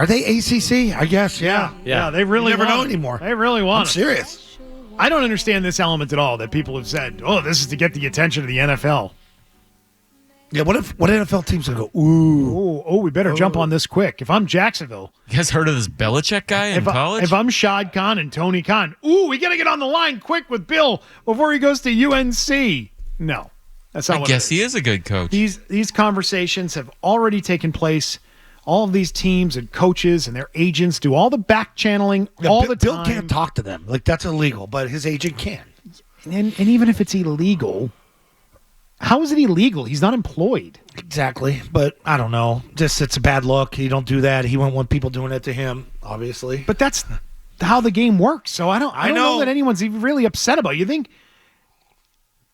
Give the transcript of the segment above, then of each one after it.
Are they ACC? I guess, yeah. They really you never know want it. anymore. They really want I'm it. serious. I don't understand this element at all that people have said, oh, this is to get the attention of the NFL. Yeah, what NFL team's going to go, ooh. We better jump on this quick. If I'm Jacksonville. You guys heard of this Belichick guy in college? If I'm Shad Khan and Tony Khan, we got to get on the line quick with Bill before he goes to UNC. No, that's not I what guess it is. he is a good coach. These conversations have already taken place. All of these teams and coaches and their agents do all the back channeling all the time. Bill can't talk to them. Like, that's illegal, but his agent can. And even if it's illegal, how is it illegal? He's not employed. Exactly. But I don't know. Just it's a bad look. He don't do that. He won't want people doing it to him, obviously. But that's how the game works. So I don't know that anyone's even really upset about it.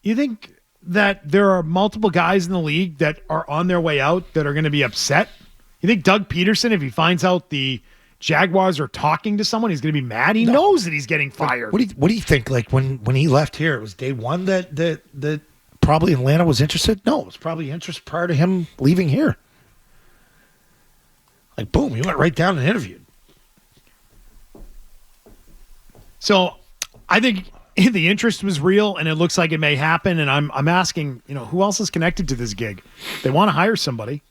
You think that there are multiple guys in the league that are on their way out that are going to be upset? You think Doug Peterson, if he finds out the Jaguars are talking to someone, he's going to be mad? He knows that he's getting fired. What do you think? Like when he left here, it was day one that probably Atlanta was interested? No, it was probably interest prior to him leaving here. Like, boom, he went right down and interviewed. So I think the interest was real, and it looks like it may happen. And I'm asking, who else is connected to this gig? They want to hire somebody.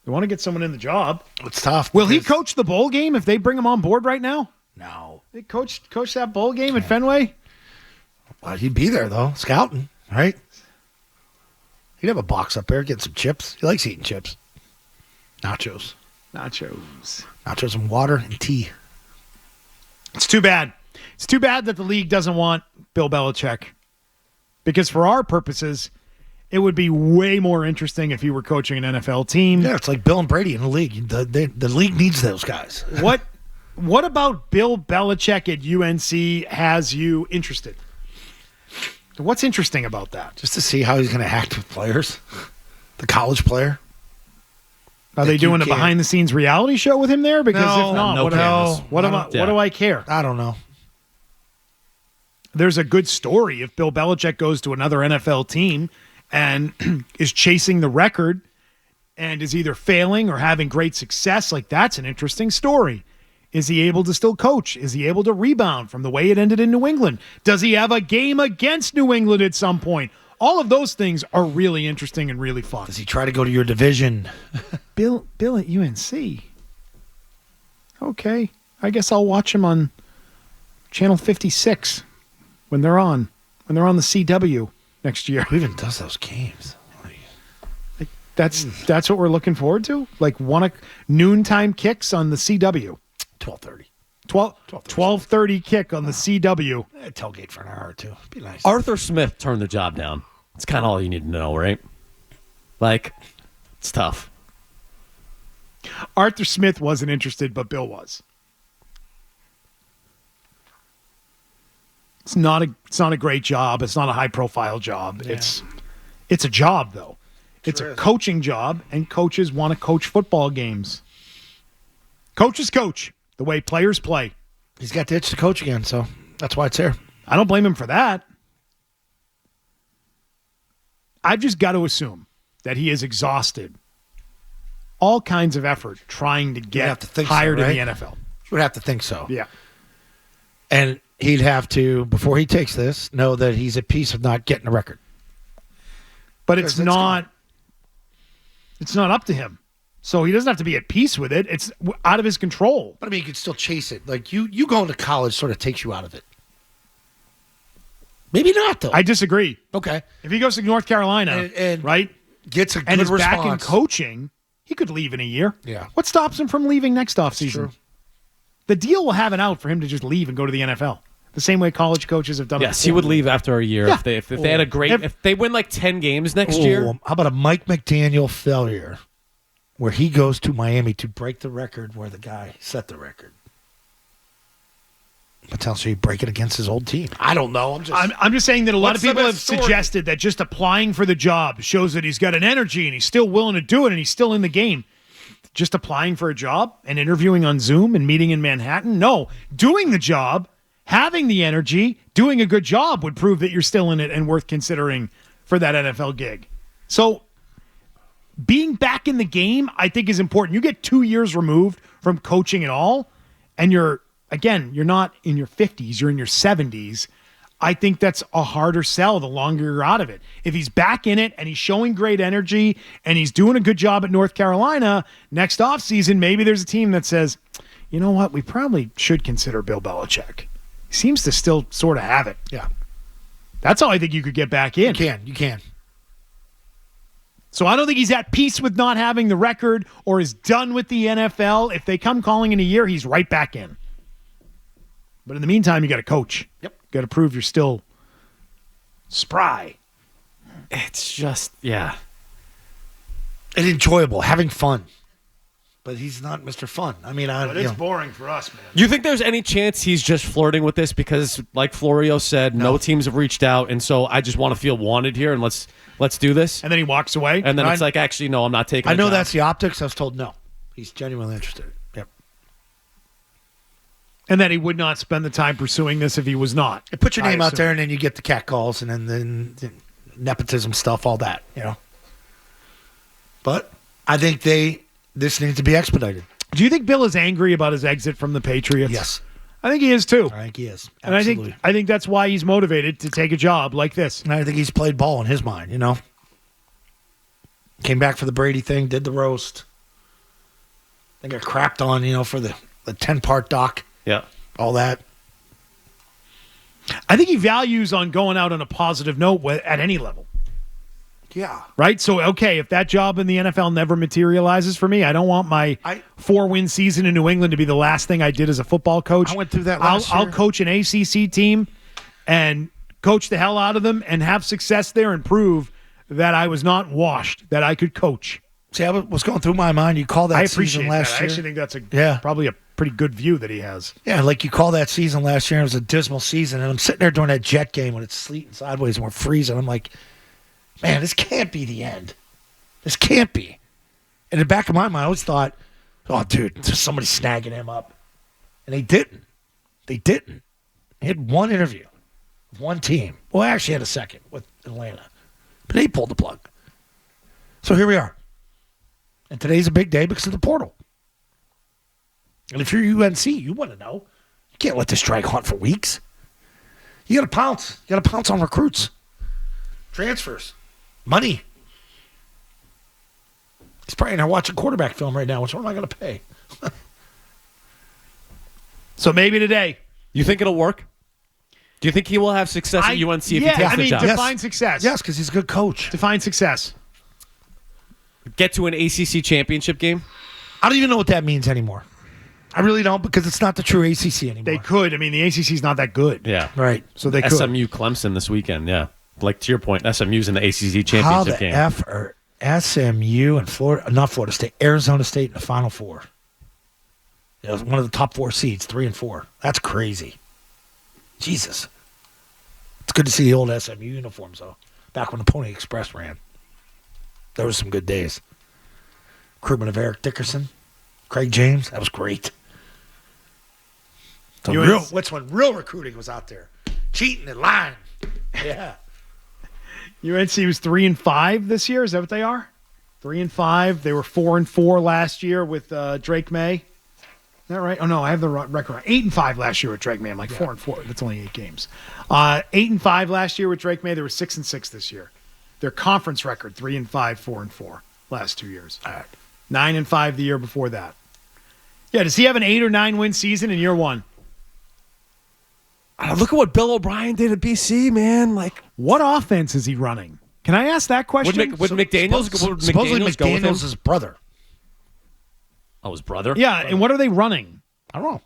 They want to get someone in the job. It's tough. Will he coach the bowl game if they bring him on board right now? No. They coach that bowl game at Fenway? Well, he'd be there, though, scouting, right? He'd have a box up there, get some chips. He likes eating chips. Nachos and water and tea. It's too bad. It's too bad that the league doesn't want Bill Belichick. Because for our purposes, it would be way more interesting if he were coaching an NFL team. Yeah, it's like Bill and Brady in the league. The league needs those guys. What about Bill Belichick at UNC has you interested? What's interesting about that? Just to see how he's going to act with players. The college player. Are they doing a behind-the-scenes reality show with him there? Because if not, what do I care? I don't know. There's a good story if Bill Belichick goes to another NFL team and is chasing the record and is either failing or having great success. Like, that's an interesting story. Is he able to still coach? Is he able to rebound from the way it ended in New England? Does he have a game against New England at some point? All of those things are really interesting and really fun. Does he try to go to your division? Bill at UNC. Okay. I guess I'll watch him on Channel 56 when they're on the CW next year. Who even does those games? Like, that's what we're looking forward to? Like noontime kicks on the CW. 12:30. 12:30 kick on the CW. Tailgate for an hour or two. Be nice. Arthur Smith turned the job down. It's kind of all you need to know, right? Like, it's tough. Arthur Smith wasn't interested, but Bill was. It's not a great job. It's not a high-profile job. Yeah. It's a job, though. It's a coaching job, and coaches want to coach football games. Coaches coach the way players play. He's got the itch to coach again, so that's why it's there. I don't blame him for that. I've just got to assume that he is exhausted. All kinds of effort trying to get hired in the NFL. You would have to think so. Yeah. And he'd have to, before he takes this, know that he's at peace of not getting a record. But it's not up to him. So he doesn't have to be at peace with it. It's out of his control. But I mean, you can still chase it. Like you going to college sort of takes you out of it. Maybe not, though. I disagree. Okay. If he goes to North Carolina, and right, gets a good and is response. back in coaching, he could leave in a year. Yeah. What stops him from leaving next offseason? True. The deal will have an out for him to just leave and go to the NFL. The same way college coaches have done. Yes, he would leave after a year if they had a great if they win like 10 games next year. How about a Mike McDaniel failure where he goes to Miami to break the record where the guy set the record? Potentially break it against his old team. I don't know. I'm just saying that a lot of people have suggested that just applying for the job shows that he's got an energy and he's still willing to do it and he's still in the game. Just applying for a job and interviewing on Zoom and meeting in Manhattan? No. Doing the job, having the energy, doing a good job would prove that you're still in it and worth considering for that NFL gig. So being back in the game, I think, is important. You get 2 years removed from coaching at all, and you're not in your 50s, you're in your 70s, I think that's a harder sell the longer you're out of it. If he's back in it and he's showing great energy and he's doing a good job at North Carolina, next offseason, maybe there's a team that says, you know what, we probably should consider Bill Belichick. He seems to still sort of have it. Yeah. That's how I think you could get back in. You can. So I don't think he's at peace with not having the record or is done with the NFL. If they come calling in a year, he's right back in. But in the meantime, you got to coach. Yep. Got to prove you're still spry. It's just, yeah. And enjoyable, having fun. But he's not Mr. Fun. I mean, boring for us, man. You think there's any chance he's just flirting with this because, like Florio said, no teams have reached out, and so I just want to feel wanted here, and let's do this. And then he walks away. And then it's like, actually, no, I'm not taking. I know that's the optics. I was told no. He's genuinely interested. Yep. And that he would not spend the time pursuing this if he was not. You put your name out there, and then you get the catcalls, and then nepotism stuff, all that, But I think this needs to be expedited. Do you think Bill is angry about his exit from the Patriots? Yes. I think he is too. I think he is. And Absolutely. I think that's why he's motivated to take a job like this. And I think he's played ball in his mind, Came back for the Brady thing, did the roast. I got crapped on, for the 10-part doc. Yeah. All that. I think he values on going out on a positive note at any level. Yeah. Right? So, okay, if that job in the NFL never materializes for me, I don't want my 4-win season in New England to be the last thing I did as a football coach. I went through that last year. I'll coach an ACC team and coach the hell out of them and have success there and prove that I was not washed, that I could coach. See, I was going through my mind. You call that I season appreciate last that. year. I actually think that's probably a pretty good view that he has. Yeah, like you call that season last year. It was a dismal season. And I'm sitting there during that Jet game when it's sleeting sideways and we're freezing. I'm like, man, this can't be the end. This can't be. In the back of my mind, I always thought, oh, dude, there's somebody snagging him up. And they didn't. They didn't. He had one interview, one team. Well, I actually had a second with Atlanta. But they pulled the plug. So here we are. And today's a big day because of the portal. And if you're UNC, you want to know. You can't let this drag on for weeks. You got to pounce. You got to pounce on recruits. Transfers. Money. He's probably in there watching quarterback film right now. Which one am I going to pay? So maybe today. You think it'll work? Do you think he will have success at UNC if he takes the job? Define success. Yes, because he's a good coach. Define success. Get to an ACC championship game? I don't even know what that means anymore. I really don't, because it's not the true ACC anymore. They could. I mean, the ACC's not that good. Yeah. Right. So they could. SMU Clemson this weekend, yeah. Like, to your point, SMU's in the ACC championship How the game. F are SMU and Florida, not Florida State, Arizona State in the Final Four? It was one of the top 4 seeds, 3 and 4. That's crazy. Jesus. It's good to see the old SMU uniforms, though. Back when the Pony Express ran. There was some good days. Crewman of Eric Dickerson, Craig James. That was great. What's when real recruiting was out there? Cheating and lying. Yeah. UNC was 3-5 this year. Is that what they are? 3-5. They were 4-4 last year with Drake May. Is that right? Oh no, I have the record wrong. 8-5 last year with Drake May. I'm like 4-4. That's only 8 games. 8-5 last year with Drake May. They were 6-6 this year. Their conference record 3-5, 4-4 last 2 years. All right. 9-5 the year before that. Yeah, does he have an 8 or 9 win season in year one? Look at what Bill O'Brien did at BC, man. Like, what offense is he running? Can I ask that question? Would McDaniels go with him? His brother. Oh, his brother? Yeah, and what are they running? I don't know.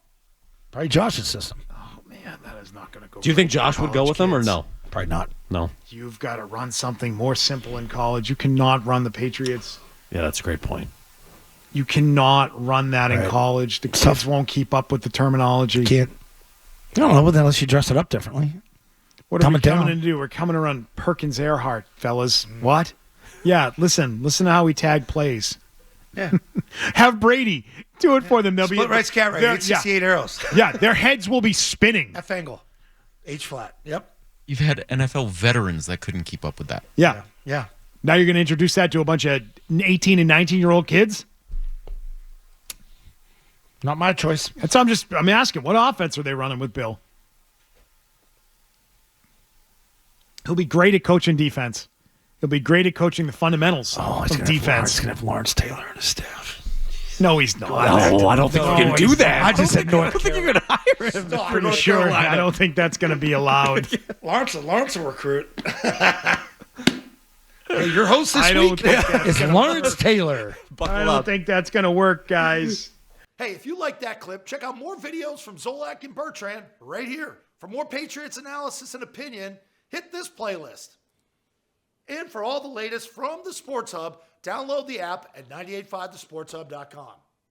Probably Josh's system. Oh, man, that is not going to go. Do you think Josh would go with him or no? Probably not. No. You've got to run something more simple in college. You cannot run the Patriots. Yeah, that's a great point. You cannot run that in college. The kids won't keep up with the terminology. Can't. I don't know, but unless you dress it up differently. What are we coming to do? We're coming to run Perkins Earhart, fellas. What? Yeah, listen to how we tag plays. Yeah. Have Brady do it for them. They'll Split right, scat right. 868 arrows. Yeah, their heads will be spinning. F angle. H flat. Yep. You've had NFL veterans that couldn't keep up with that. Yeah. Yeah. Now you're going to introduce that to a bunch of 18 and 19-year-old kids? Not my choice. That's I'm asking, what offense are they running with Bill? He'll be great at coaching defense. He'll be great at coaching the fundamentals of defense. He's going to have Lawrence Taylor in his staff. No, he's not. No, I don't think you can do that. I just said North I don't think you're going to hire him. Pretty sure. I don't think that's going to be allowed. Lawrence will recruit. Hey, your host this I don't week think that's is Lawrence Taylor. I don't think that's going to work, guys. Hey, if you like that clip, check out more videos from Zolak and Bertrand right here. For more Patriots analysis and opinion, hit this playlist. And for all the latest from the Sports Hub, download the app at 985thesportshub.com.